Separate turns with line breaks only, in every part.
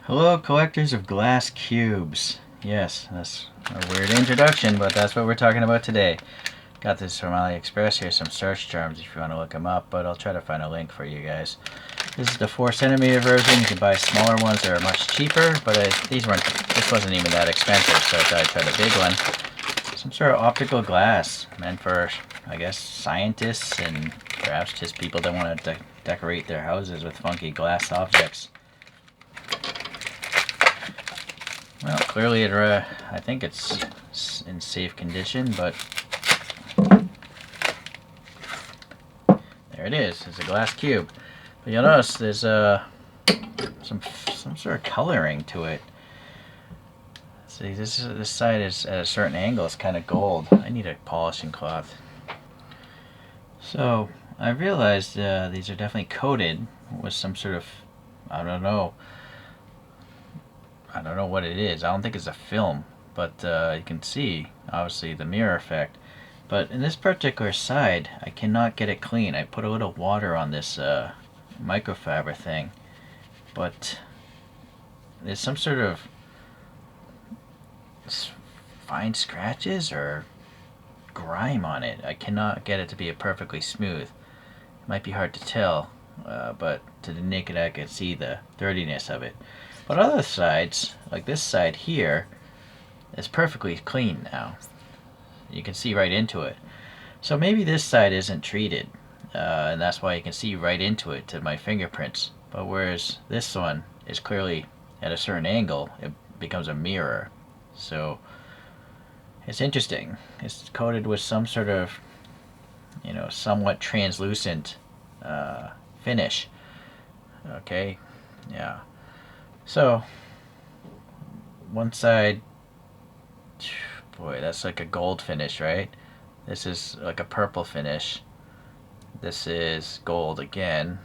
Hello, collectors of glass cubes. Yes, that's a weird introduction, but that's what we're talking about today. Got this from AliExpress. Here's some search terms if you want to look them up, but I'll try to find a link for you guys. This is the 4cm version. You can buy smaller ones that are much cheaper, but this wasn't even that expensive, so I thought I'd try the big one. Some sort of optical glass meant for, I guess, scientists and perhaps just people that want to decorate their houses with funky glass objects. Well, clearly I think it's in safe condition, but there it is. It's a glass cube. But you'll notice there's some sort of coloring to it. See, this side is at a certain angle. It's kind of gold. I need a polishing cloth. So I realized these are definitely coated with some sort of, I don't know what it is. I don't think it's a film, but you can see obviously the mirror effect. But in this particular side, I cannot get it clean. I put a little water on this microfiber thing, but there's some sort of fine scratches or grime on it. I cannot get it to be perfectly smooth. It might be hard to tell, but to the naked eye I can see the dirtiness of it. But other sides, like this side here, is perfectly clean now. You can see right into it. So maybe this side isn't treated, and that's why you can see right into it to my fingerprints. But whereas this one is clearly at a certain angle, it becomes a mirror. So it's interesting. It's coated with some sort of, somewhat translucent finish. Okay, yeah. So one side, boy, that's like a gold finish, right? This is like a purple finish. This is gold again.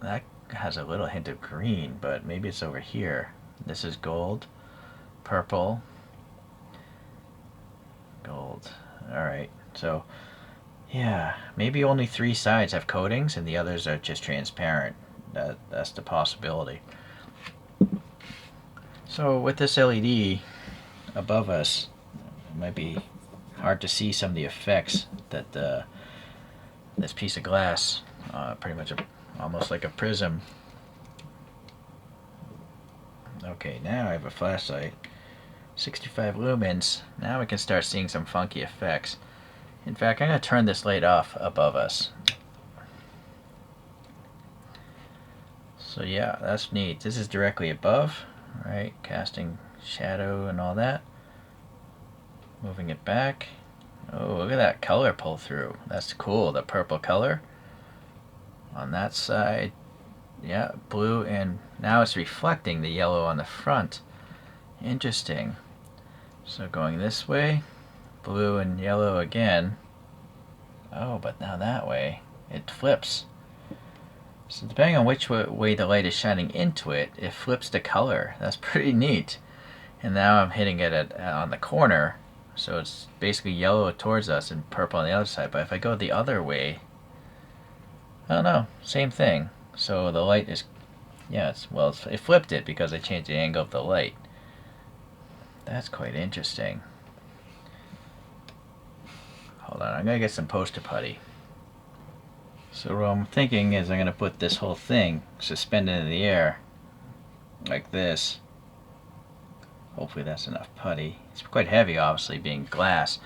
That has a little hint of green, but maybe it's over here. This is gold, purple, gold. Alright, so yeah, maybe only 3 sides have coatings and the others are just transparent. That's the possibility. So with this LED above us, it might be hard to see some of the effects that this piece of glass, pretty much almost like a prism. Okay, now I have a flashlight, 65 lumens. Now we can start seeing some funky effects. In fact, I'm going to turn this light off above us. So yeah, that's neat. This is directly above, right? Casting shadow and all that. Moving it back. Oh, look at that color pull through. That's cool, the purple color. On that side, yeah, blue, and now it's reflecting the yellow on the front. Interesting. So going this way, blue and yellow again. Oh, but now that way, it flips. So depending on which way the light is shining into it, it flips the color. That's pretty neat. And now I'm hitting it on the corner, so it's basically yellow towards us and purple on the other side. But if I go the other way, I don't know, same thing. So the light is, yeah, it flipped it because I changed the angle of the light. That's quite interesting. Hold on, I'm gonna get some poster putty. So what I'm thinking is I'm gonna put this whole thing suspended in the air, like this. Hopefully that's enough putty. It's quite heavy, obviously, being glass.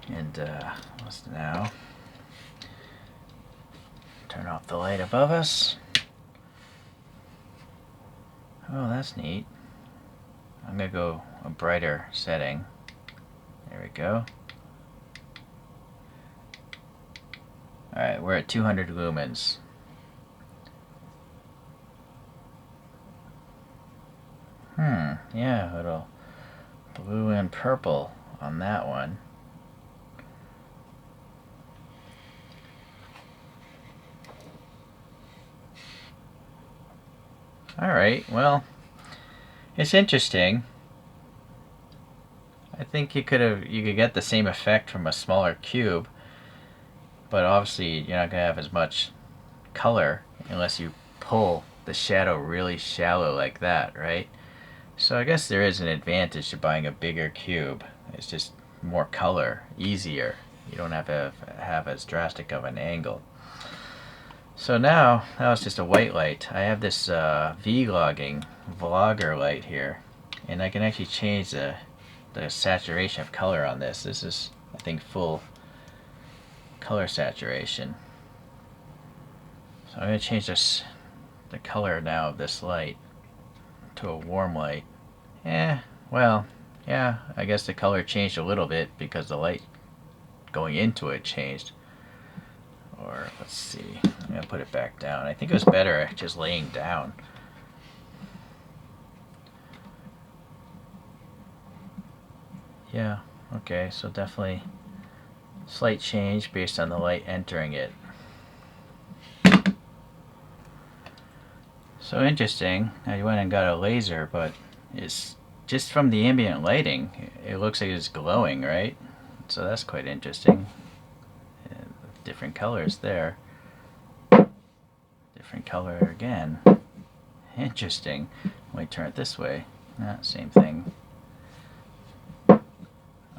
And let's now turn off the light above us. Oh, that's neat. I'm gonna go a brighter setting. There we go. Alright, we're at 200 lumens. Yeah, a little blue and purple on that one. Alright, well, it's interesting. I think you could get the same effect from a smaller cube, but obviously you're not going to have as much color unless you pull the shadow really shallow like that, right? So I guess there is an advantage to buying a bigger cube. It's just more color, easier. You don't have to have as drastic of an angle. So now, that was just a white light. I have this V-logging vlogger light here, and I can actually change the saturation of color on this. This is, I think, full color saturation. So I'm going to change the color now of this light to a warm light. Well, yeah, I guess the color changed a little bit because the light going into it changed. Or, let's see, I'm going to put it back down. I think it was better just laying down. Yeah, okay, so definitely slight change based on the light entering it. So interesting. I went and got a laser, but it's just from the ambient lighting, it looks like it's glowing, right? So that's quite interesting. Different colors there. Different color again. Interesting. Let me turn it this way. Same thing.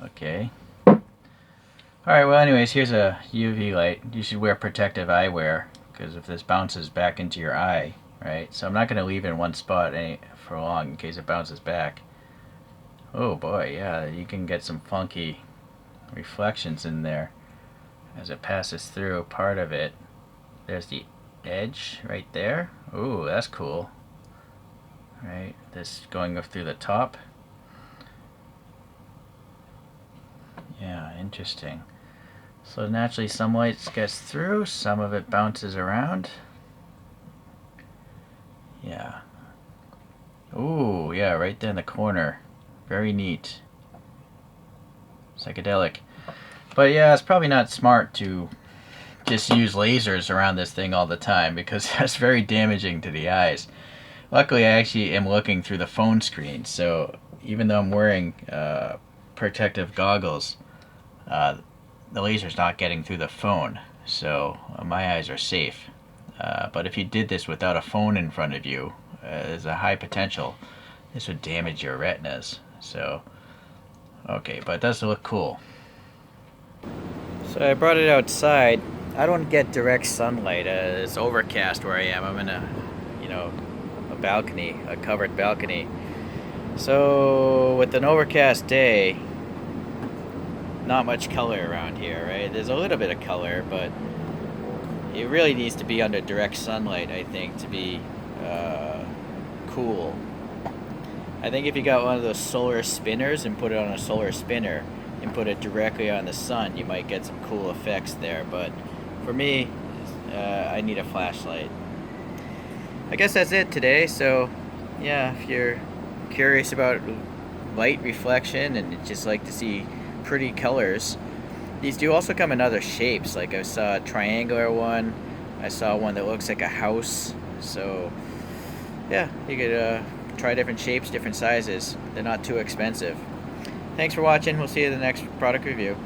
Okay. Alright, well anyways, here's a UV light. You should wear protective eyewear, because if this bounces back into your eye, right? So I'm not going to leave it in one spot for long in case it bounces back. Oh boy, yeah, you can get some funky reflections in there as it passes through part of it. There's the edge right there. Ooh, that's cool. Right, this going up through the top. Yeah, interesting. So naturally some light gets through, some of it bounces around. Yeah. Ooh, yeah, right there in the corner. Very neat. Psychedelic. But yeah, it's probably not smart to just use lasers around this thing all the time, because that's very damaging to the eyes. Luckily, I actually am looking through the phone screen, so even though I'm wearing protective goggles, the laser's not getting through the phone, so my eyes are safe. But if you did this without a phone in front of you, there's a high potential this would damage your retinas. So, okay, but it does look cool. So I brought it outside. I don't get direct sunlight. It's overcast where I am. I'm in a balcony, a covered balcony. So with an overcast day, not much color around here, right? There's a little bit of color, but it really needs to be under direct sunlight, I think, to be cool. I think if you got one of those solar spinners and put it on a solar spinner and put it directly on the sun, you might get some cool effects there. But for me, I need a flashlight. I guess that's it today. So yeah, if you're curious about light reflection and just like to see pretty colors, these do also come in other shapes. Like I saw a triangular one, I saw one that looks like a house. So yeah, you could try different shapes, different sizes. They're not too expensive. Thanks for watching. We'll see you in the next product review.